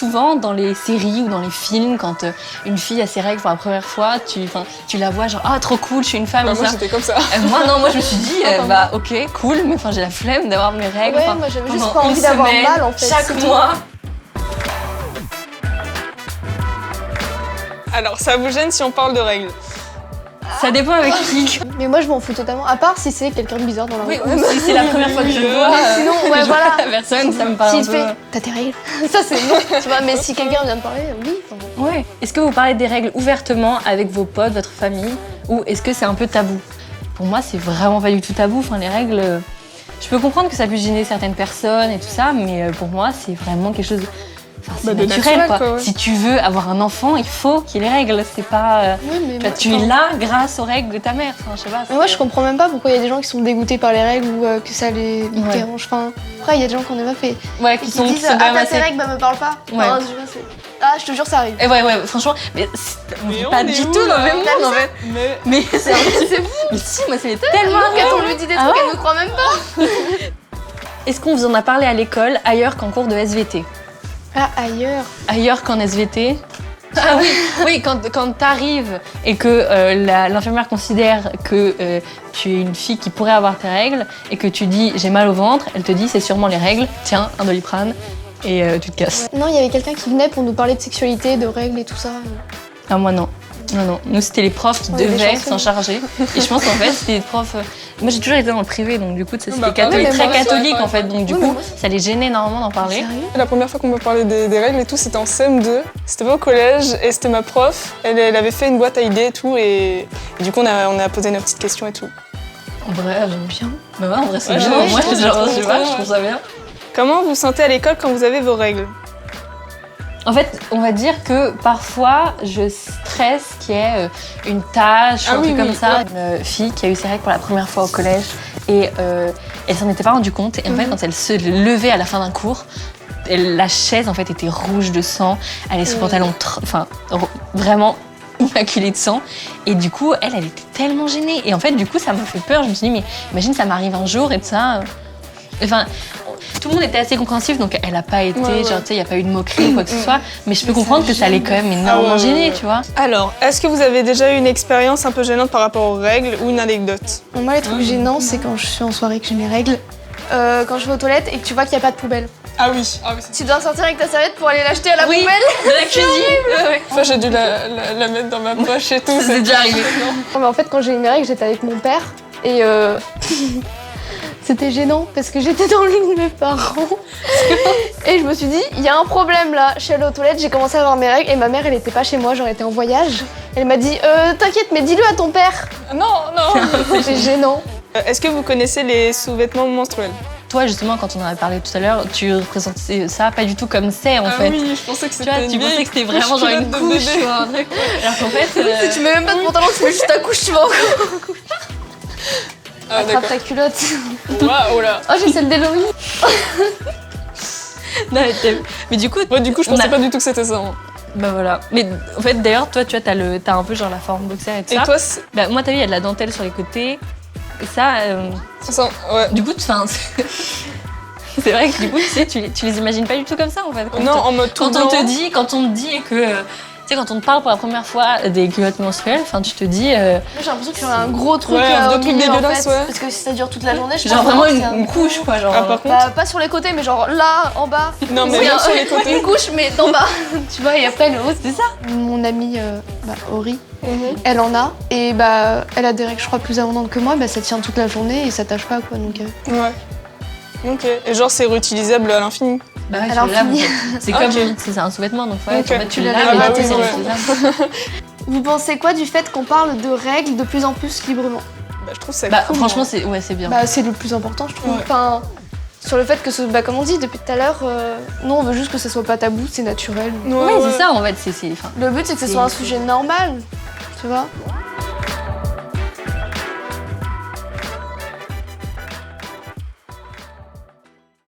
Souvent, dans les séries ou dans les films, quand une fille a ses règles pour la première fois, tu la vois genre « Ah, trop cool, je suis une femme !» Moi, j'étais comme ça. Moi, non, moi, je me suis dit « Ok, cool, mais j'ai la flemme d'avoir mes règles. » Ouais, moi, j'avais juste pas envie d'avoir mal, en fait. Chaque mois. Alors, ça vous gêne si on parle de règles? Ça dépend avec qui. Mais moi, je m'en fous totalement. À part si c'est quelqu'un de bizarre dans la rue. Oui, ou si c'est la première fois que je le vois. Sinon, que ouais, je vois voilà. la personne, ça me parle S'il un te peu. fait « T'as tes règles ?» Ça, c'est non, tu vois. Mais si quelqu'un vient de parler, oui. Ouais. Est-ce que vous parlez des règles ouvertement avec vos potes, votre famille, ou est-ce que c'est un peu tabou? Pour moi, c'est vraiment pas du tout tabou. Enfin, les règles, je peux comprendre que ça puisse gêner certaines personnes et tout ça, mais pour moi, c'est vraiment quelque chose. C'est de naturel, naturel, quoi. ouais. Si tu veux avoir un enfant, il faut qu'il y ait les règles. C'est pas. Oui, mais Tu es là grâce aux règles de ta mère. Enfin, je sais pas. Mais moi, je comprends même pas pourquoi il y a des gens qui sont dégoûtés par les règles ou que ça les dérange. Enfin, après, il y a des gens qui en ont pas fait. Ouais, Qui qui disent sont « quand Ah, même t'as assez. tes règles, bah me parle pas. » Ouais. Enfin, ah, je te jure, ça arrive. Et ouais, franchement, mais on Mais vit on pas est du où, tout dans le là même monde en fait. Mais Mais c'est fou. Mais si, moi, c'est tellement. Quand on lui dit des trucs, elle ne croit même pas. Est-ce qu'on vous en a parlé à l'école ailleurs qu'en cours de SVT? Ah, ailleurs. Ailleurs qu'en SVT? Ah oui, quand t'arrives et que l'infirmière considère que tu es une fille qui pourrait avoir tes règles et que tu dis j'ai mal au ventre, elle te dit c'est sûrement les règles, tiens, un Doliprane et tu te casses. Non, il y avait quelqu'un qui venait pour nous parler de sexualité, de règles et tout ça. Ah moi non. Non. Nous c'était les profs qui On est des devaient chanceux. s'en charger. Et je pense qu'en fait c'était des profs. Moi j'ai toujours été dans le privé donc du coup c'était Bah, catholique, pareil, très mais moi, catholique ça, en fait donc du Oui, mais coup moi, ça les gênait énormément d'en parler. Sérieux? la première fois qu'on me parlait des règles et tout, c'était en CM2. C'était pas au collège et c'était ma prof. Elle avait fait une boîte à idées et tout et du coup on a posé nos petites questions et tout. En vrai j'aime bien. Bah ouais en vrai c'est Ouais, bien. ouais, Moi je trouve genre, ça je sais trop pas, bien, je trouve ça bien. Comment vous vous sentez à l'école quand vous avez vos règles? En fait, on va dire que parfois, je stresse qu'il y ait une tâche ou Ah un oui, truc comme oui, ça. Une fille qui a eu ses règles pour la première fois au collège et elle s'en était pas rendue compte. Et en fait, quand elle se levait à la fin d'un cours, la chaise en fait était rouge de sang. Elle avait son pantalon vraiment immaculé de sang. Et du coup, elle était tellement gênée. Et en fait, du coup, ça m'a fait peur. Je me suis dit, mais imagine, ça m'arrive un jour et tout ça. Enfin, tout le monde était assez compréhensif, donc elle a pas été, Ouais. genre, tu sais, il n'y a pas eu de moquerie ou quoi que ce soit. Mais je peux comprendre que ça allait quand même énormément Ah ouais, gêner, ouais. tu vois. Alors, est-ce que vous avez déjà eu une expérience un peu gênante par rapport aux règles ou une anecdote? Bon, moi, les trucs gênants, c'est quand je suis en soirée que j'ai mes règles. Quand je vais aux toilettes et que tu vois qu'il n'y a pas de poubelle. Ah oui. Ah oui. Tu dois sortir avec ta serviette pour aller l'acheter à la poubelle. de la cuisine. Ouais. Enfin, j'ai dû la mettre dans ma poche et tout. C'est déjà arrivé. Non, mais en fait, quand j'ai eu mes règles, j'étais avec mon père et c'était gênant parce que j'étais dans le lit de mes parents et je me suis dit, il y a un problème là. Je suis allée aux toilettes, j'ai commencé à avoir mes règles et ma mère, elle était pas chez moi, genre elle était en voyage. Elle m'a dit, t'inquiète, mais dis-le à ton père. Non, non. C'était gênant. Est-ce que vous connaissez les sous-vêtements menstruels? Toi, justement, quand on en avait parlé tout à l'heure, tu représentais ça pas du tout comme c'est en fait. oui, je pensais que Tu vois, tu pensais que c'était vraiment genre une couche ou un truc. Alors qu'en fait, Si tu mets même pas de pantalon, tu mets juste ta couche, tu vas encore. Ah, Attrape d'accord. ta culotte. Waouh, là. Oh, j'ai celle d'Héloïse. non, mais du coup, Ouais, du coup, je On pensais a- pas du tout que c'était ça. Hein. bah voilà. Mais en fait, d'ailleurs, toi, tu vois, t'as un peu genre la forme boxer et tout Et ça. toi, Bah, moi, t'as vu, il y a de la dentelle sur les côtés. Et ça, ouais. du coup, enfin, c'est vrai que du coup, tu sais, tu les imagines pas du tout comme ça en fait. Non, en mode tout Quand blanc. on te dit que, tu sais, quand on te parle pour la première fois des culottes menstruelles, enfin, tu te dis, Moi, j'ai l'impression qu'il y aurait un gros truc Ouais, un au gros truc milieu, en dégueulasse, fait. ouais. Parce que si ça dure toute la journée, je genre pense vraiment que c'est un une gros- couche quoi, genre. Ah, par contre. Bah, pas sur les côtés, mais genre là, en bas. Non, mais Oui, même hein, sur les côtés. Une couche, mais d'en bas. Tu vois, et après le haut. C'est ça. Mon amie Ori, elle en a. Et bah, elle a des règles, je crois, plus abondantes que moi. Bah, ça tient toute la journée et ça tâche pas, quoi. Donc, Ouais. Ok. Et genre, c'est réutilisable à l'infini. Bah ouais, Alors, tu le laves, en fini. fait. C'est Ah, comme ok. c'est un sous-vêtement donc ouais, Ok. en fait, tu le Ah, laves bah et oui, tu sais, ouais. c'est utilisable. Vous pensez quoi du fait qu'on parle de règles de plus en plus librement? Bah, je trouve ça Bah cool. franchement, moi. c'est bien. Bah, c'est le plus important, je trouve. Ouais. Enfin, sur le fait que, comme on dit depuis tout à l'heure, nous, on veut juste que ça soit pas tabou, c'est naturel. Ouais, c'est ça en fait, enfin, Le but, c'est que ce C'est- soit un sujet normal, tu vois.